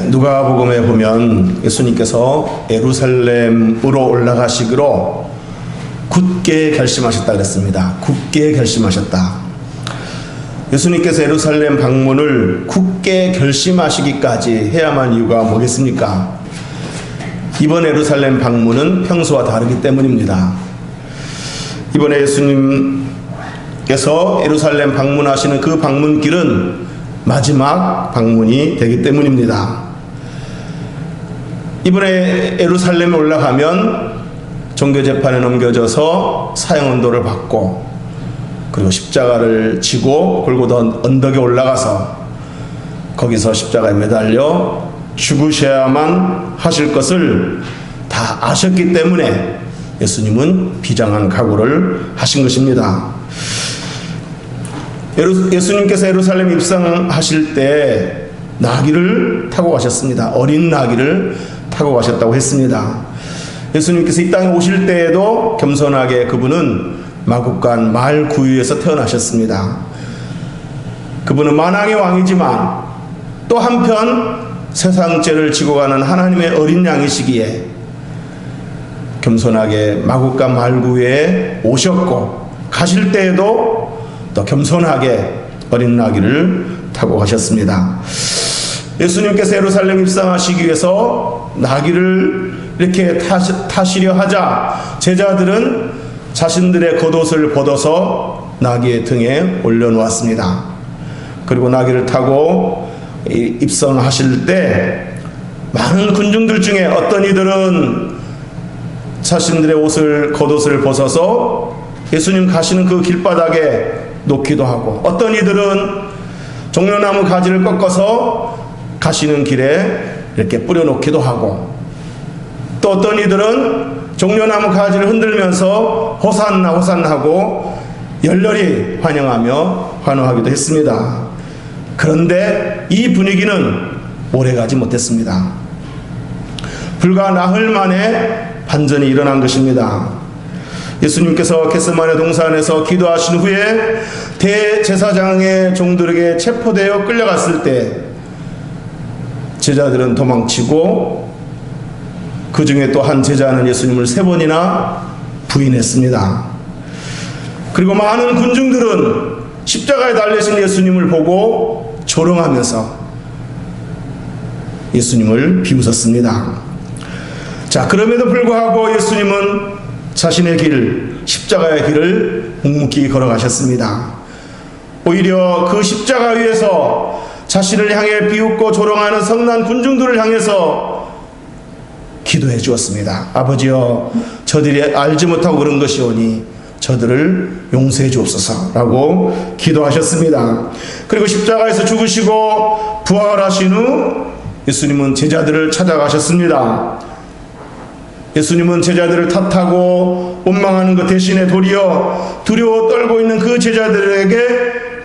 누가복음에 보면 예수님께서 예루살렘으로 올라가시기로 굳게 결심하셨다 그랬습니다. 굳게 결심하셨다. 예수님께서 예루살렘 방문을 굳게 결심하시기까지 해야만 이유가 뭐겠습니까? 이번 예루살렘 방문은 평소와 다르기 때문입니다. 이번에 예수님께서 예루살렘 방문하시는 그 방문길은 마지막 방문이 되기 때문입니다. 이번에 예루살렘에 올라가면 종교재판에 넘겨져서 사형언도를 받고, 그리고 십자가를 지고 골고다 언덕에 올라가서 거기서 십자가에 매달려 죽으셔야만 하실 것을 다 아셨기 때문에 예수님은 비장한 각오를 하신 것입니다. 예수님께서 예루살렘 입성하실 때 나귀를 타고 가셨습니다. 어린 나귀를 타고 가셨다고 했습니다. 예수님께서 이 땅에 오실 때에도 겸손하게 그분은 마국간 말 구유에서 태어나셨습니다. 그분은 만왕의 왕이지만 또 한편 세상 죄를 지고 가는 하나님의 어린 양이시기에 겸손하게 마국간 말 구유에 오셨고, 가실 때에도 또 겸손하게 어린 나귀를 타고 가셨습니다. 예수님께서 예루살렘 입성하시기 위해서 나귀를 이렇게 타시려 하자 제자들은 자신들의 겉옷을 벗어서 나귀의 등에 올려놓았습니다. 그리고 나귀를 타고 입성하실 때 많은 군중들 중에 어떤 이들은 자신들의 겉옷을 벗어서 예수님 가시는 그 길바닥에 놓기도 하고, 어떤 이들은 종려나무 가지를 꺾어서 가시는 길에 이렇게 뿌려놓기도 하고, 또 어떤 이들은 종려나무 가지를 흔들면서 호산나 호산나 하고 열렬히 환영하며 환호하기도 했습니다. 그런데 이 분위기는 오래가지 못했습니다. 불과 나흘 만에 반전이 일어난 것입니다. 예수님께서 겟세마네 동산에서 기도하신 후에 대제사장의 종들에게 체포되어 끌려갔을 때 제자들은 도망치고, 그 중에 또 한 제자는 예수님을 3번이나 부인했습니다. 그리고 많은 군중들은 십자가에 달리신 예수님을 보고 조롱하면서 예수님을 비웃었습니다. 자, 그럼에도 불구하고 예수님은 자신의 길, 십자가의 길을 묵묵히 걸어가셨습니다. 오히려 그 십자가 위에서 자신을 향해 비웃고 조롱하는 성난 군중들을 향해서 기도해 주었습니다. 아버지여, 저들이 알지 못하고 그런 것이오니 저들을 용서해 주옵소서라고 기도하셨습니다. 그리고 십자가에서 죽으시고 부활하신 후 예수님은 제자들을 찾아가셨습니다. 예수님은 제자들을 탓하고 원망하는 것 대신에 도리어 두려워 떨고 있는 그 제자들에게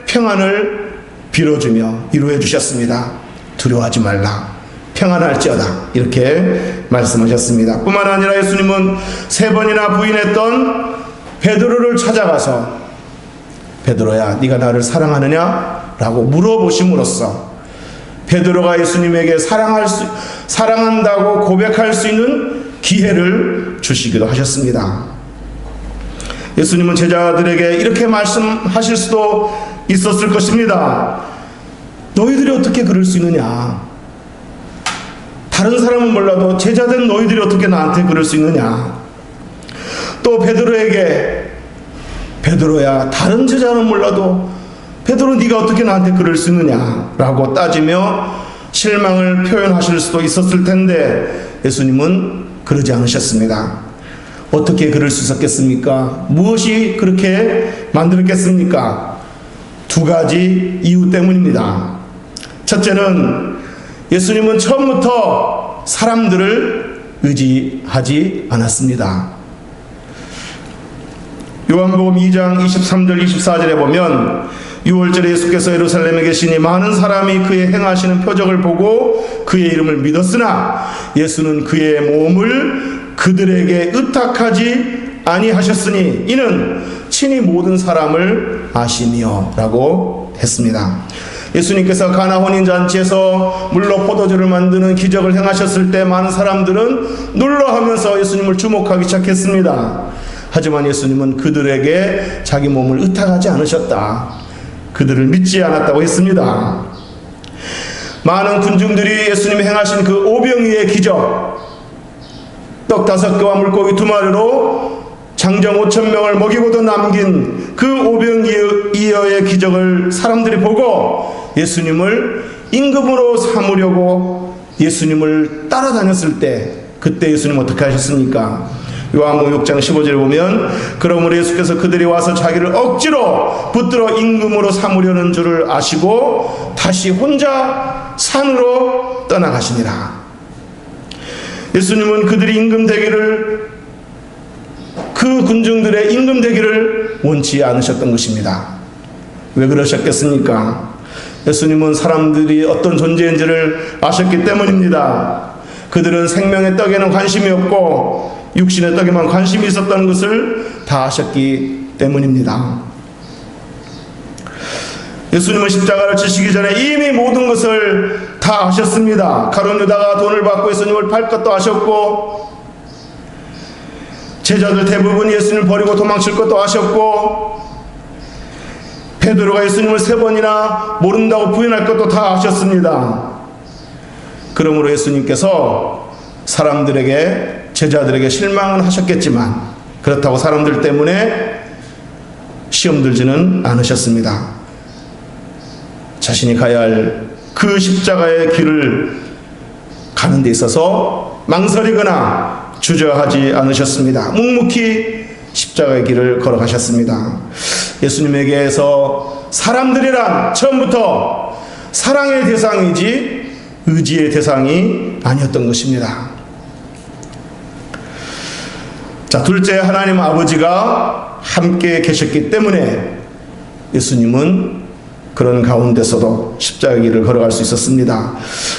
평안을 빌어주며 위로해 주셨습니다. 두려워하지 말라, 평안할지어다, 이렇게 말씀하셨습니다. 뿐만 아니라 예수님은 3번이나 부인했던 베드로를 찾아가서 베드로야, 네가 나를 사랑하느냐? 라고 물어보심으로써 베드로가 예수님에게 사랑한다고 고백할 수 있는 기회를 주시기도 하셨습니다. 예수님은 제자들에게 이렇게 말씀하실 수도 있었을 것입니다. 너희들이 어떻게 그럴 수 있느냐? 다른 사람은 몰라도 제자된 너희들이 어떻게 나한테 그럴 수 있느냐? 또 베드로에게 베드로야, 다른 제자는 몰라도 베드로 네가 어떻게 나한테 그럴 수 있느냐? 라고 따지며 실망을 표현하실 수도 있었을 텐데 예수님은 그러지 않으셨습니다. 어떻게 그럴 수 있었겠습니까? 무엇이 그렇게 만들었겠습니까? 2가지 이유 때문입니다. 첫째는 예수님은 처음부터 사람들을 의지하지 않았습니다. 요한복음 2장 23절 24절에 보면 6월절에 예수께서 예루살렘에 계시니 많은 사람이 그의 행하시는 표적을 보고 그의 이름을 믿었으나 예수는 그의 몸을 그들에게 의탁하지 아니하셨으니 이는 친히 모든 사람을 아시며 라고 했습니다. 예수님께서 가나 혼인잔치에서 물로 포도주를 만드는 기적을 행하셨을 때 많은 사람들은 놀라하면서 예수님을 주목하기 시작했습니다. 하지만 예수님은 그들에게 자기 몸을 의탁하지 않으셨다. 그들을 믿지 않았다고 했습니다. 많은 군중들이 예수님이 행하신 그 오병이의 기적, 떡 5개와 물고기 2마리로 장정 5,000명을 먹이고도 남긴 그 오병이어의 기적을 사람들이 보고 예수님을 임금으로 삼으려고 예수님을 따라다녔을 때, 그때 예수님은 어떻게 하셨습니까? 요한복음 6장 15절에 보면 그러므로 예수께서 그들이 와서 자기를 억지로 붙들어 임금으로 삼으려는 줄을 아시고 다시 혼자 산으로 떠나가시니라. 예수님은 그들이 임금 되기를, 그 군중들의 임금 되기를 원치 않으셨던 것입니다. 왜 그러셨겠습니까? 예수님은 사람들이 어떤 존재인지를 아셨기 때문입니다. 그들은 생명의 떡에는 관심이 없고 육신의 떡에만 관심이 있었다는 것을 다 아셨기 때문입니다. 예수님은 십자가를 지시기 전에 이미 모든 것을 다 아셨습니다. 가룟 유다가 돈을 받고 예수님을 팔 것도 아셨고, 제자들 대부분 예수님을 버리고 도망칠 것도 아셨고, 베드로가 예수님을 3번이나 모른다고 부인할 것도 다 아셨습니다. 그러므로 예수님께서 사람들에게, 제자들에게 실망은 하셨겠지만 그렇다고 사람들 때문에 시험 들지는 않으셨습니다. 자신이 가야 할 그 십자가의 길을 가는 데 있어서 망설이거나 주저하지 않으셨습니다. 묵묵히 십자가의 길을 걸어가셨습니다. 예수님에게서 사람들이란 처음부터 사랑의 대상이지 의지의 대상이 아니었던 것입니다. 자, 둘째, 하나님 아버지가 함께 계셨기 때문에 예수님은 그런 가운데서도 십자가의 길을 걸어갈 수 있었습니다.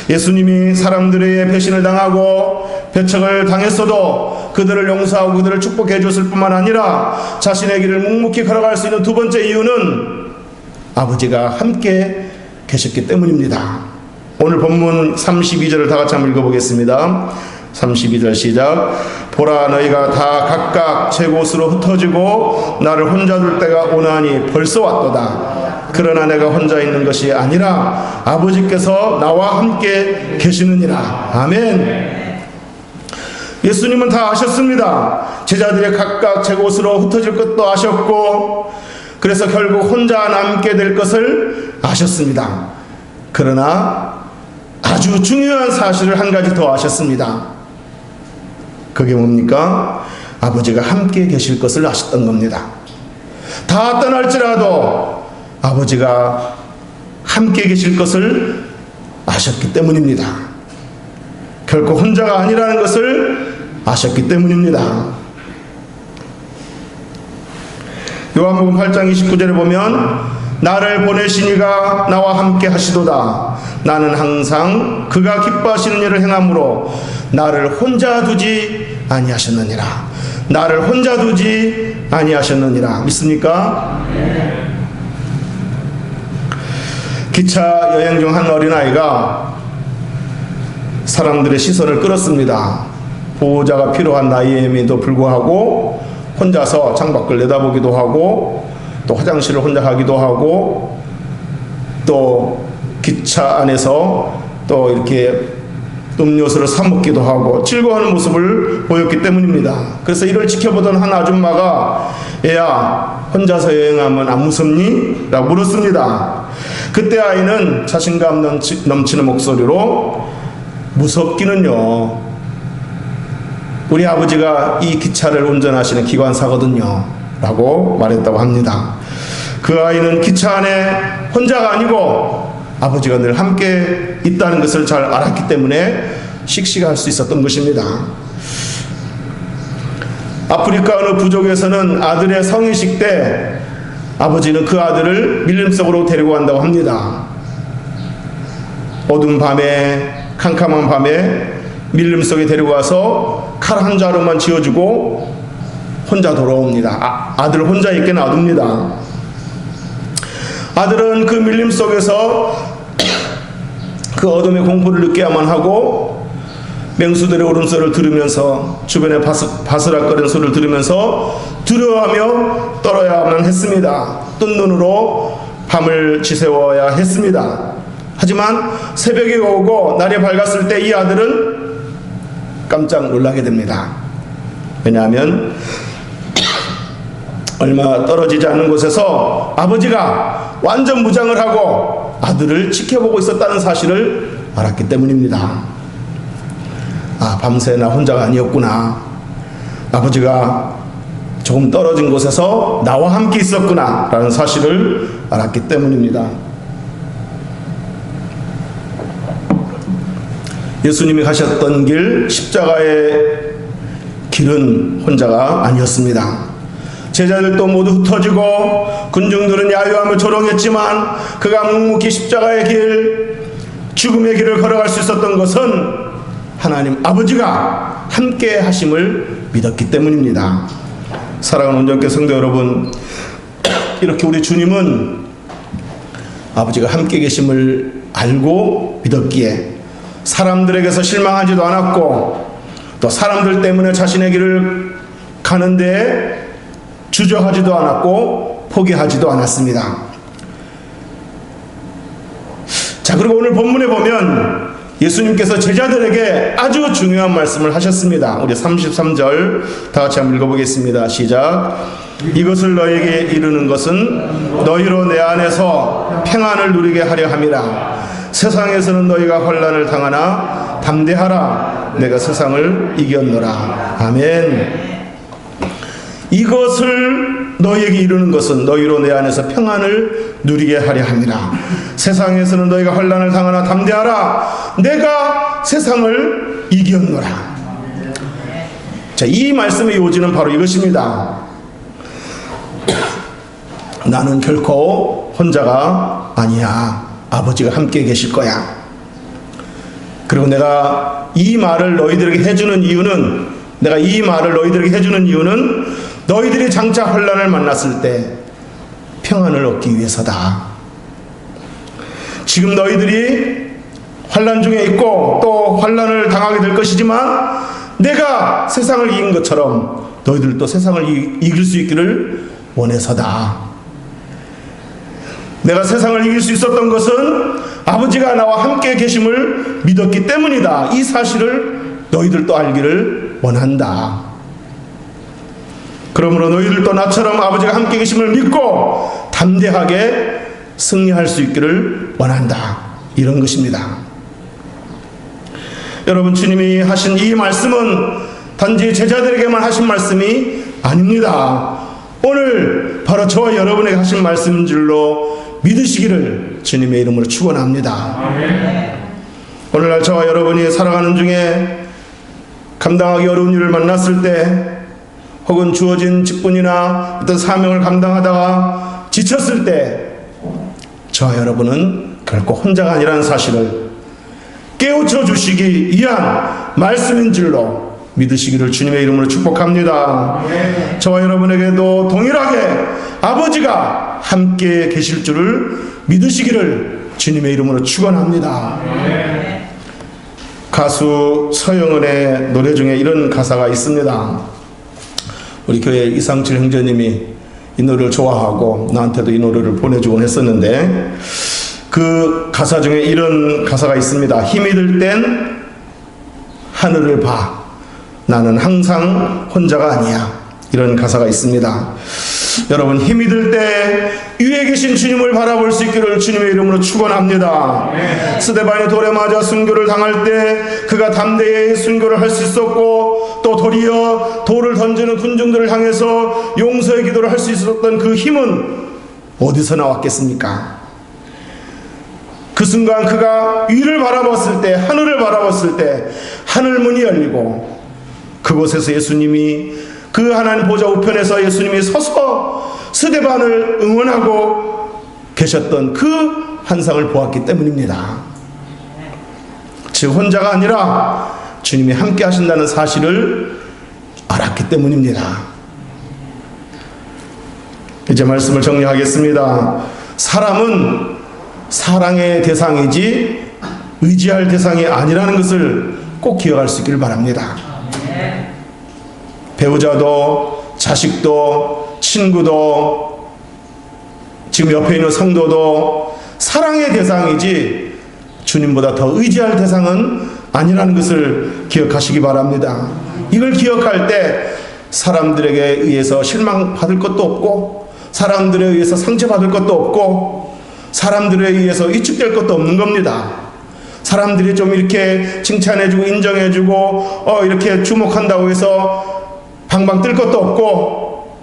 예수님이 사람들의 배신을 당하고 배척을 당했어도 그들을 용서하고 그들을 축복해 줬을 뿐만 아니라 자신의 길을 묵묵히 걸어갈 수 있는 두 번째 이유는 아버지가 함께 계셨기 때문입니다. 오늘 본문 32절을 다 같이 한번 읽어보겠습니다. 32절 시작. 보라, 너희가 다 각각 제 곳으로 흩어지고 나를 혼자 둘 때가 오나니 벌써 왔도다. 그러나 내가 혼자 있는 것이 아니라 아버지께서 나와 함께 계시느니라. 아멘. 예수님은 다 아셨습니다. 제자들이 각각 제 곳으로 흩어질 것도 아셨고, 그래서 결국 혼자 남게 될 것을 아셨습니다. 그러나 아주 중요한 사실을 한 가지 더 아셨습니다. 그게 뭡니까? 아버지가 함께 계실 것을 아셨던 겁니다. 다 떠날지라도 아버지가 함께 계실 것을 아셨기 때문입니다. 결코 혼자가 아니라는 것을 아셨기 때문입니다. 요한복음 8장 29절에 보면 나를 보내신 이가 나와 함께 하시도다. 나는 항상 그가 기뻐하시는 일을 행함으로 나를 혼자 두지 아니하셨느니라. 나를 혼자 두지 아니하셨느니라. 믿습니까? 기차 여행 중 한 어린아이가 사람들의 시선을 끌었습니다. 보호자가 필요한 나이임에도 불구하고 혼자서 창밖을 내다보기도 하고, 또 화장실을 혼자 가기도 하고, 또 기차 안에서 또 이렇게 음료수를 사 먹기도 하고 즐거워하는 모습을 보였기 때문입니다. 그래서 이를 지켜보던 한 아줌마가 얘야, 혼자서 여행하면 안 무섭니? 라고 물었습니다. 그때 아이는 자신감 넘치는 목소리로 무섭기는요, 우리 아버지가 이 기차를 운전하시는 기관사거든요 라고 말했다고 합니다. 그 아이는 기차 안에 혼자가 아니고 아버지가 늘 함께 있다는 것을 잘 알았기 때문에 씩씩할 수 있었던 것입니다. 아프리카 어느 부족에서는 아들의 성인식 때 아버지는 그 아들을 밀림 속으로 데리고 간다고 합니다. 어두운 밤에, 캄캄한 밤에 밀림 속에 데리고 가서 칼 한 자루만 쥐어주고 혼자 돌아옵니다. 아들 혼자 있게 놔둡니다. 아들은 그 밀림 속에서 그 어둠의 공포를 느껴야만 하고 맹수들의 울음소리를 들으면서 주변에 바스락거리는 소리를 들으면서 두려워하며 떨어야만 했습니다. 뜬 눈으로 밤을 지새워야 했습니다. 하지만 새벽이 오고 날이 밝았을 때 이 아들은 깜짝 놀라게 됩니다. 왜냐하면 얼마 떨어지지 않는 곳에서 아버지가 완전 무장을 하고 아들을 지켜보고 있었다는 사실을 알았기 때문입니다. 아, 밤새 나 혼자가 아니었구나. 아버지가 조금 떨어진 곳에서 나와 함께 있었구나 라는 사실을 알았기 때문입니다. 예수님이 가셨던 길, 십자가의 길은 혼자가 아니었습니다. 제자들도 모두 흩어지고 군중들은 야유하며 조롱했지만 그가 묵묵히 십자가의 길, 죽음의 길을 걸어갈 수 있었던 것은 하나님 아버지가 함께 하심을 믿었기 때문입니다. 사랑하는 온전교 성도 여러분, 이렇게 우리 주님은 아버지가 함께 계심을 알고 믿었기에 사람들에게서 실망하지도 않았고 또 사람들 때문에 자신의 길을 가는데 주저하지도 않았고 포기하지도 않았습니다. 자, 그리고 오늘 본문에 보면 예수님께서 제자들에게 아주 중요한 말씀을 하셨습니다. 우리 33절 다 같이 한번 읽어보겠습니다. 시작. 이것을 너에게 이르는 것은 너희로 내 안에서 평안을 누리게 하려 함이라. 세상에서는 너희가 환난을 당하나 담대하라. 내가 세상을 이겼노라. 아멘. 이것을 너희에게 이루는 것은 너희로 내 안에서 평안을 누리게 하려 함이라. 세상에서는 너희가 환난을 당하나 담대하라. 내가 세상을 이겼노라. 자, 이 말씀의 요지는 바로 이것입니다. 나는 결코 혼자가 아니야. 아버지가 함께 계실 거야. 그리고 내가 이 말을 너희들에게 해주는 이유는, 내가 이 말을 너희들에게 해주는 이유는 너희들이 장차 환난을 만났을 때 평안을 얻기 위해서다. 지금 너희들이 환난 중에 있고 또 환난을 당하게 될 것이지만 내가 세상을 이긴 것처럼 너희들도 세상을 이길 수 있기를 원해서다. 내가 세상을 이길 수 있었던 것은 아버지가 나와 함께 계심을 믿었기 때문이다. 이 사실을 너희들도 알기를 원한다. 그러므로 너희들도 나처럼 아버지가 함께 계심을 믿고 담대하게 승리할 수 있기를 원한다. 이런 것입니다. 여러분, 주님이 하신 이 말씀은 단지 제자들에게만 하신 말씀이 아닙니다. 오늘 바로 저와 여러분에게 하신 말씀인 줄로 믿으시기를 주님의 이름으로 축원합니다. 오늘날 저와 여러분이 살아가는 중에 감당하기 어려운 일을 만났을 때, 혹은 주어진 직분이나 어떤 사명을 감당하다가 지쳤을 때 저와 여러분은 결코 혼자가 아니라는 사실을 깨우쳐 주시기 위한 말씀인 줄로 믿으시기를 주님의 이름으로 축복합니다. 저와 여러분에게도 동일하게 아버지가 함께 계실 줄을 믿으시기를 주님의 이름으로 축원합니다. 가수 서영은의 노래 중에 이런 가사가 있습니다. 우리 교회 이상칠 형제님이 이 노래를 좋아하고 나한테도 이 노래를 보내주곤 했었는데, 그 가사 중에 이런 가사가 있습니다. 힘이 들 땐 하늘을 봐. 나는 항상 혼자가 아니야. 이런 가사가 있습니다. 여러분, 힘이 들 때 위에 계신 주님을 바라볼 수 있기를 주님의 이름으로 축원합니다. 스데반이 돌에 맞아 순교를 당할 때 그가 담대히 순교를 할 수 있었고, 또 도리어 돌을 던지는 군중들을 향해서 용서의 기도를 할 수 있었던 그 힘은 어디서 나왔겠습니까? 그 순간 그가 위를 바라봤을 때, 하늘을 바라봤을 때 하늘 문이 열리고 그곳에서 예수님이, 그 하나님 보좌 우편에서 예수님이 서서 스데반을 응원하고 계셨던 그 환상을 보았기 때문입니다. 즉 혼자가 아니라 주님이 함께 하신다는 사실을 알았기 때문입니다. 이제 말씀을 정리하겠습니다. 사람은 사랑의 대상이지 의지할 대상이 아니라는 것을 꼭 기억할 수 있기를 바랍니다. 배우자도 자식도 친구도 지금 옆에 있는 성도도 사랑의 대상이지 주님보다 더 의지할 대상은 아니라는 것을 기억하시기 바랍니다. 이걸 기억할 때 사람들에게 의해서 실망받을 것도 없고 사람들에 의해서 상처받을 것도 없고 사람들에 의해서 위축될 것도 없는 겁니다. 사람들이 좀 이렇게 칭찬해주고 인정해주고 이렇게 주목한다고 해서 방방 뜰 것도 없고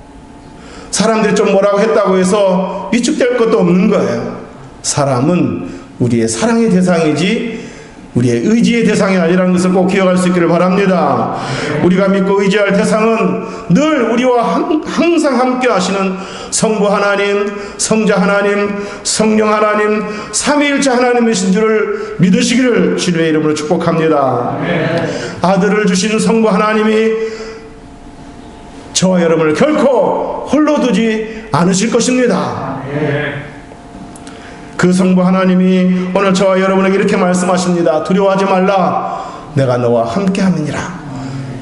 사람들이 좀 뭐라고 했다고 해서 위축될 것도 없는 거예요. 사람은 우리의 사랑의 대상이지 우리의 의지의 대상이 아니라는 것을 꼭 기억할 수 있기를 바랍니다. 우리가 믿고 의지할 대상은 늘 우리와 항상 함께 하시는 성부 하나님, 성자 하나님, 성령 하나님, 삼위일체 하나님이신 줄을 믿으시기를 주님의 이름으로 축복합니다. 아들을 주신 성부 하나님이 저와 여러분을 결코 홀로 두지 않으실 것입니다. 그 성부 하나님이 오늘 저와 여러분에게 이렇게 말씀하십니다. 두려워하지 말라. 내가 너와 함께 함이니라.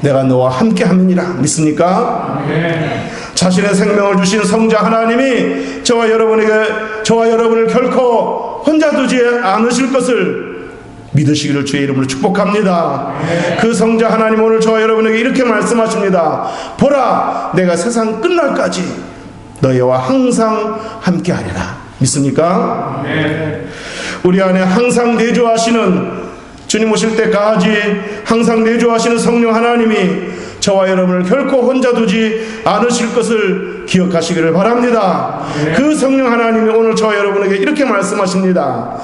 내가 너와 함께 함이니라. 믿습니까? 자신의 생명을 주신 성자 하나님이 저와 여러분을 결코 혼자 두지 않으실 것을 믿으시기를 주의 이름으로 축복합니다. 그 성자 하나님 오늘 저와 여러분에게 이렇게 말씀하십니다. 보라, 내가 세상 끝날까지 너희와 항상 함께 하리라. 믿습니까? 우리 안에 항상 내주하시는 주님 오실 때까지 항상 내주하시는 성령 하나님이 저와 여러분을 결코 혼자 두지 않으실 것을 기억하시기를 바랍니다. 그 성령 하나님이 오늘 저와 여러분에게 이렇게 말씀하십니다.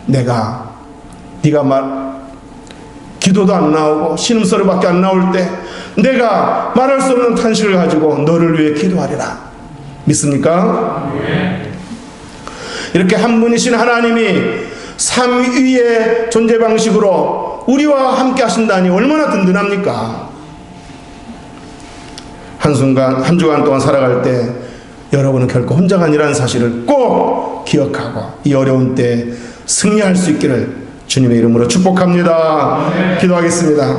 네가 기도도 안 나오고 신음소리밖에 안 나올 때 내가 말할 수 없는 탄식을 가지고 너를 위해 기도하리라. 믿습니까? 이렇게 한 분이신 하나님이 삼위의 존재 방식으로 우리와 함께 하신다니 얼마나 든든합니까? 한 주간 동안 살아갈 때 여러분은 결코 혼자가 아니라는 사실을 꼭 기억하고 이 어려운 때 승리할 수 있기를 주님의 이름으로 축복합니다. 기도하겠습니다.